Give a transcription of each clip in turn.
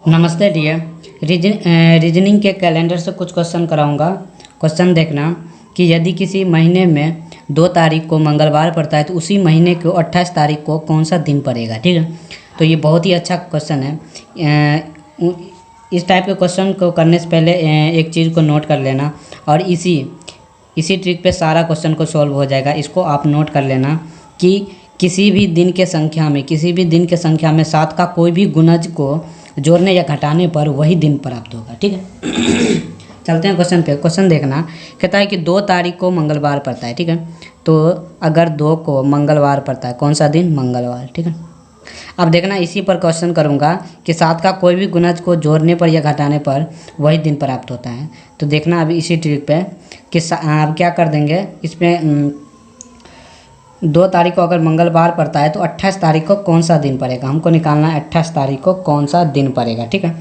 नमस्ते dear. Reasoning के calendar से कुछ क्वेश्चन कराऊंगा। क्वेश्चन देखना कि यदि किसी महीने में 2 तारीख को मंगलवार पड़ता है तो उसी महीने को 28 तारीख को कौन सा दिन पड़ेगा। ठीक है, तो ये बहुत ही अच्छा क्वेश्चन है। इस टाइप के क्वेश्चन को करने से पहले एक चीज़ को नोट कर लेना और इसी ट्रिक पे सारा क्वेश्चन को सॉल्व हो जाएगा। इसको आप नोट कर लेना कि किसी भी दिन के संख्या में 7 का कोई भी गुणज को जोड़ने या घटाने पर वही दिन प्राप्त होगा। ठीक है चलते हैं क्वेश्चन पे। क्वेश्चन देखना, कहता है कि 2 तारीख को मंगलवार पड़ता है। ठीक है, तो अगर 2 को मंगलवार पड़ता है, कौन सा दिन? मंगलवार। ठीक है, अब देखना इसी पर क्वेश्चन करूँगा कि 7 का कोई भी गुणज को जोड़ने पर या घटाने पर वही दिन प्राप्त होता है। तो देखना अभी इसी ट्रिक पे कि अब क्या कर देंगे इसमें 2 तारीख को अगर मंगलवार पड़ता है तो 28 तारीख को कौन सा दिन पड़ेगा, हमको निकालना है 28 तारीख को कौन सा दिन पड़ेगा। ठीक है,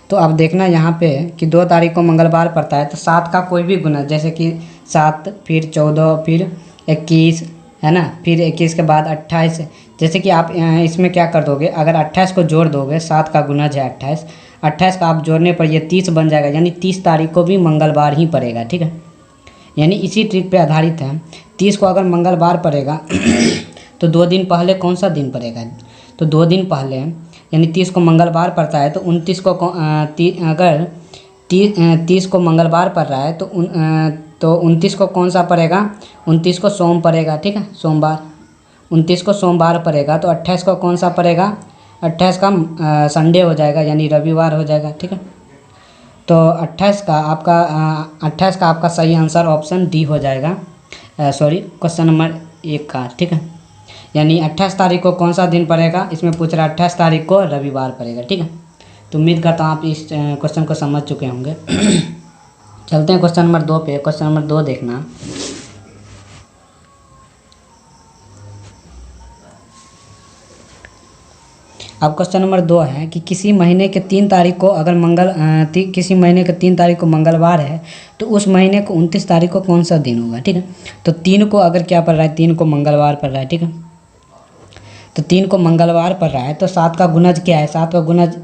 तो अब देखना यहाँ पे कि 2 तारीख को मंगलवार पड़ता है तो 7 का कोई भी गुणज, जैसे कि 7 फिर 14 फिर 21 है ना, फिर 21 के बाद 28। जैसे कि आप इसमें क्या कर दोगे, अगर 28 को जोड़ दोगे, 7 का गुणज है 28 का आप जोड़ने पर ये 30 बन जाएगा, यानी 30 तारीख को भी मंगलवार ही पड़ेगा। ठीक है, यानी इसी ट्रिक पे आधारित है। 30 को अगर मंगलवार पड़ेगा तो 2 दिन पहले कौन सा दिन पड़ेगा, तो 2 दिन पहले यानी 30 को मंगलवार पड़ता है तो 29 को अगर 30 को मंगलवार पड़ रहा है तो 29 को कौन सा पड़ेगा, 29 को सोम पड़ेगा। ठीक है, सोमवार। 29 को सोमवार पड़ेगा तो 28 को कौन सा पड़ेगा, 28 का संडे हो जाएगा, यानी रविवार हो जाएगा। ठीक है, तो 28 का आपका सही आंसर ऑप्शन डी हो जाएगा। सॉरी, क्वेश्चन नंबर 1 का। ठीक है, यानी 28 तारीख को कौन सा दिन पड़ेगा, इसमें पूछ रहा है 28 तारीख को रविवार पड़ेगा। ठीक है, तो उम्मीद करता हूँ आप इस क्वेश्चन को समझ चुके होंगे। चलते हैं क्वेश्चन नंबर 2 पे। क्वेश्चन नंबर 2 देखना, अब क्वेश्चन नंबर 2 है कि किसी महीने के 3 तारीख को अगर किसी महीने के 3 तारीख को मंगलवार है तो उस महीने को 29 तारीख को कौन सा दिन होगा। ठीक है, तो 3 को अगर क्या पड़ रहा है, 3 को मंगलवार पड़ रहा है। ठीक है, तो 3 को मंगलवार पड़ रहा है तो 7 का गुणज क्या है, 7 का गुणज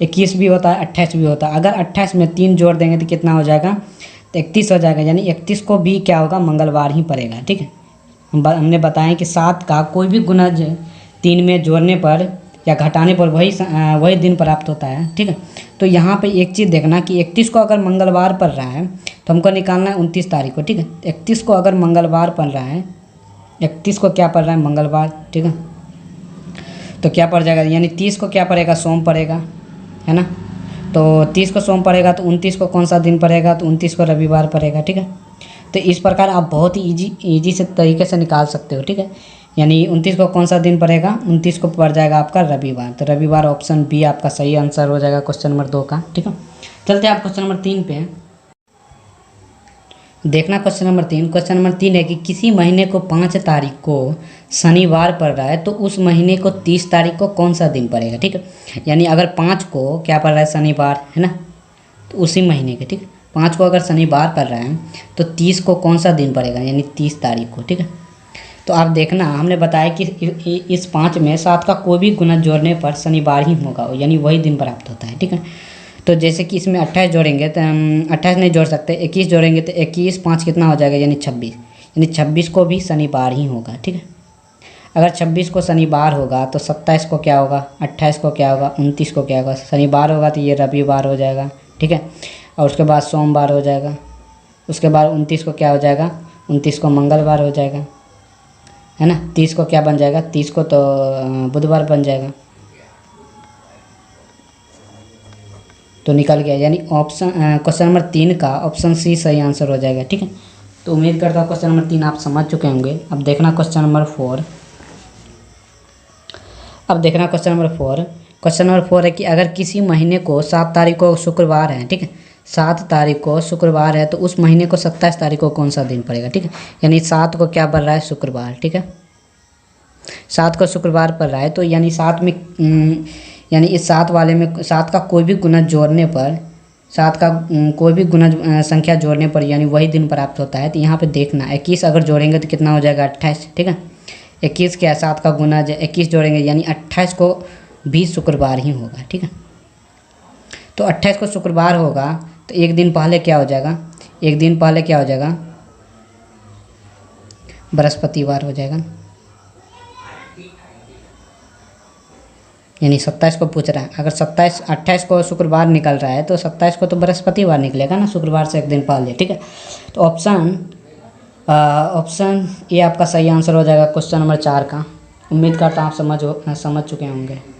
21 भी होता है, 28 भी होता है। अगर 28 में 3 जोड़ देंगे तो कितना हो जाएगा, तो 31 हो जाएगा, यानी 31 को भी क्या होगा, मंगलवार ही पड़ेगा। ठीक है, हमने बताया कि 7 का कोई भी गुणज 3 में जोड़ने पर या घटाने पर वही दिन प्राप्त होता है। ठीक है, तो यहाँ पे एक चीज़ देखना कि 31 को अगर मंगलवार पड़ रहा है तो हमको निकालना है 29 तारीख को। ठीक है, 31 को अगर मंगलवार पड़ रहा है, 31 को क्या पड़ रहा है, मंगलवार। ठीक है, तो क्या पड़ जाएगा, यानी 30 को क्या पड़ेगा, सोम पड़ेगा, है ना। तो 30 को सोम पड़ेगा तो 29 को कौन सा दिन पड़ेगा, तो 29 को रविवार पड़ेगा। ठीक है, तो इस प्रकार आप बहुत ही ईजी से तरीके से निकाल सकते हो। ठीक है, यानी 29 को कौन सा दिन पड़ेगा, 29 को पड़ जाएगा आपका रविवार। तो रविवार ऑप्शन बी आपका सही आंसर हो जाएगा क्वेश्चन नंबर 2 का। ठीक है, चलते हैं आप क्वेश्चन नंबर 3 पे। देखना क्वेश्चन नंबर 3। क्वेश्चन नंबर 3 है कि किसी महीने को 5 तारीख को शनिवार पड़ रहा है तो उस महीने को 30 तारीख को कौन सा दिन पड़ेगा। ठीक है, यानी अगर 5 को क्या पड़ रहा है, शनिवार, है ना, तो उसी महीने के, ठीक है, 5 को अगर शनिवार पड़ रहा है तो 30 को कौन सा दिन पड़ेगा, यानी 30 तारीख को। ठीक है, तो आप देखना हमने बताया कि इस 5 में 7 का कोई भी गुणज जोड़ने पर शनिवार ही होगा, यानी वही दिन प्राप्त होता है। ठीक है, तो जैसे कि इसमें 28 जोड़ेंगे तो 28 नहीं जोड़ सकते, 21 जोड़ेंगे तो 21 5 कितना हो जाएगा, यानी 26, यानी 26 को भी शनिवार ही होगा। ठीक है, अगर 26 को शनिवार होगा तो 27 को क्या होगा, 28 को क्या होगा, 29 को क्या होगा, शनिवार होगा तो ये रविवार हो जाएगा। ठीक है, और उसके बाद सोमवार हो जाएगा, उसके बाद 29 को क्या हो जाएगा, 29 को मंगलवार हो जाएगा, है ना। 30 को क्या बन जाएगा, 30 को तो बुधवार बन जाएगा। तो निकल गया, यानी ऑप्शन क्वेश्चन नंबर 3 का ऑप्शन सी सही आंसर हो जाएगा। ठीक है, तो उम्मीद करता हूँ क्वेश्चन नंबर 3 आप समझ चुके होंगे। अब देखना क्वेश्चन नंबर 4। अब देखना क्वेश्चन नंबर 4। क्वेश्चन नंबर 4 है कि अगर किसी महीने को 7 तारीख को शुक्रवार है, ठीक है, 7 तारीख को शुक्रवार है तो उस महीने को 27 तारीख को कौन सा दिन पड़ेगा। ठीक है, यानी 7 को क्या पड़ रहा है, शुक्रवार। ठीक है, 7 को शुक्रवार पड़ रहा है तो यानी 7 में यानी इस 7 वाले में 7 का कोई भी गुणज जोड़ने पर, 7 का कोई भी गुणज संख्या जोड़ने पर यानी वही दिन प्राप्त होता है। तो यहाँ पे देखना 21 अगर जोड़ेंगे तो कितना हो जाएगा, 28। ठीक है, 21 क्या है, 7 का गुणज 21 जोड़ेंगे यानी 28 को भी शुक्रवार ही होगा। ठीक है, तो 28 को शुक्रवार होगा तो एक दिन पहले क्या हो जाएगा, एक दिन पहले क्या हो जाएगा, बृहस्पतिवार हो जाएगा। यानी 27 को पूछ रहा है, अगर 28 को शुक्रवार निकल रहा है तो 27 को तो बृहस्पतिवार निकलेगा ना, शुक्रवार से एक दिन पहले। ठीक है, तो ऑप्शन ये आपका सही आंसर हो जाएगा क्वेश्चन नंबर 4 का। उम्मीद करता हूँ आप समझ चुके होंगे।